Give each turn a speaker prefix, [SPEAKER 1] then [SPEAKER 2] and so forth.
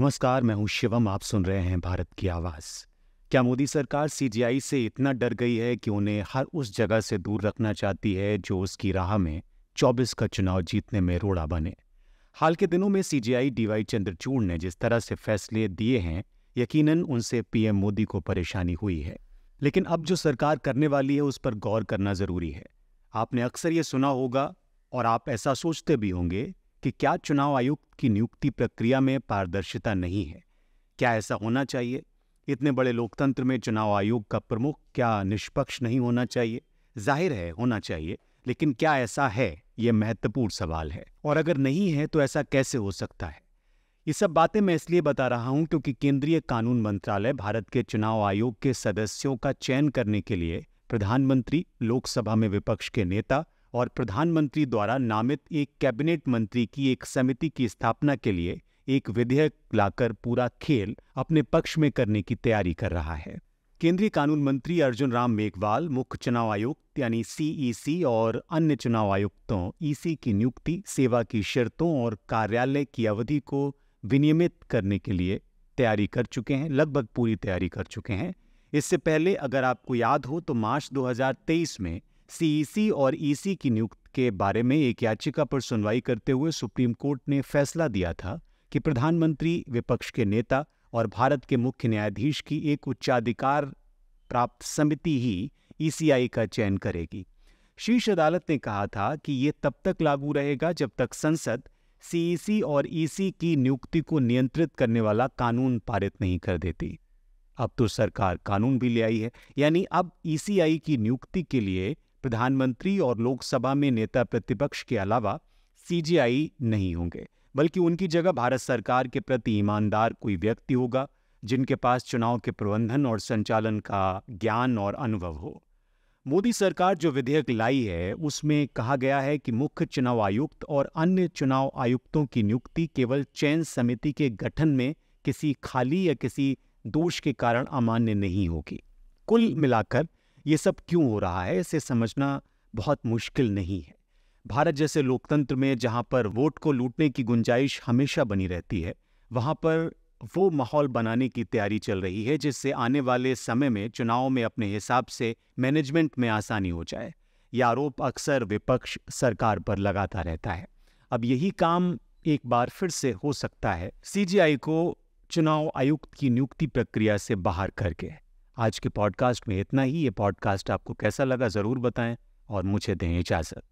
[SPEAKER 1] नमस्कार, मैं हूं शिवम। आप सुन रहे हैं भारत की आवाज़। क्या मोदी सरकार सीजीआई से इतना डर गई है कि उन्हें हर उस जगह से दूर रखना चाहती है जो उसकी राह में 24 का चुनाव जीतने में रोड़ा बने? हाल के दिनों में सीजीआई डीवाई चंद्रचूड़ ने जिस तरह से फैसले दिए हैं, यकीनन उनसे पीएम मोदी को परेशानी हुई है। लेकिन अब जो सरकार करने वाली है उस पर गौर करना ज़रूरी है। आपने अक्सर ये सुना होगा और आप ऐसा सोचते भी होंगे कि क्या चुनाव आयुक्त की नियुक्ति प्रक्रिया में पारदर्शिता नहीं है? क्या ऐसा होना चाहिए? इतने बड़े लोकतंत्र में चुनाव आयोग का प्रमुख क्या निष्पक्ष नहीं होना चाहिए? जाहिर है होना चाहिए, लेकिन क्या ऐसा है? ये महत्वपूर्ण सवाल है। और अगर नहीं है तो ऐसा कैसे हो सकता है? ये सब बातें मैं इसलिए बता रहा हूं क्योंकि केंद्रीय कानून मंत्रालय भारत के चुनाव आयोग के सदस्यों का चयन करने के लिए प्रधानमंत्री, लोकसभा में विपक्ष के नेता और प्रधानमंत्री द्वारा नामित एक कैबिनेट मंत्री की एक समिति की स्थापना के लिए एक विधेयक लाकर पूरा खेल अपने पक्ष में करने की तैयारी कर रहा है। केंद्रीय कानून मंत्री अर्जुन राम मेघवाल मुख्य चुनाव आयुक्त यानी सीईसी और अन्य चुनाव आयुक्तों ईसी की नियुक्ति, सेवा की शर्तों और कार्यालय की अवधि को विनियमित करने के लिए तैयारी कर चुके हैं, लगभग पूरी तैयारी कर चुके हैं। इससे पहले अगर आपको याद हो तो मार्च 2023 में सीईसी और ईसी की नियुक्ति के बारे में एक याचिका पर सुनवाई करते हुए सुप्रीम कोर्ट ने फैसला दिया था कि प्रधानमंत्री, विपक्ष के नेता और भारत के मुख्य न्यायाधीश की एक उच्चाधिकार प्राप्त समिति ही ईसीआई का चयन करेगी। शीर्ष अदालत ने कहा था कि ये तब तक लागू रहेगा जब तक संसद सीईसी और ईसी की नियुक्ति को नियंत्रित करने वाला कानून पारित नहीं कर देती। अब तो सरकार कानून भी ले आई है, यानी अब ईसीआई की नियुक्ति के लिए प्रधानमंत्री और लोकसभा में नेता प्रतिपक्ष के अलावा सीजीआई नहीं होंगे, बल्कि उनकी जगह भारत सरकार के प्रति ईमानदार कोई व्यक्ति होगा जिनके पास चुनाव के प्रबंधन और संचालन का ज्ञान और अनुभव हो। मोदी सरकार जो विधेयक लाई है उसमें कहा गया है कि मुख्य चुनाव आयुक्त और अन्य चुनाव आयुक्तों की नियुक्ति केवल चयन समिति के गठन में किसी खाली या किसी दोष के कारण अमान्य नहीं होगी। कुल मिलाकर ये सब क्यों हो रहा है, इसे समझना बहुत मुश्किल नहीं है। भारत जैसे लोकतंत्र में जहां पर वोट को लूटने की गुंजाइश हमेशा बनी रहती है, वहां पर वो माहौल बनाने की तैयारी चल रही है जिससे आने वाले समय में चुनाव में अपने हिसाब से मैनेजमेंट में आसानी हो जाए। यह आरोप अक्सर विपक्ष सरकार पर लगाता रहता है। अब यही काम एक बार फिर से हो सकता है सीजीआई को चुनाव आयुक्त की नियुक्ति प्रक्रिया से बाहर करके। आज के पॉडकास्ट में इतना ही। ये पॉडकास्ट आपको कैसा लगा ज़रूर बताएं और मुझे दें इजाज़त।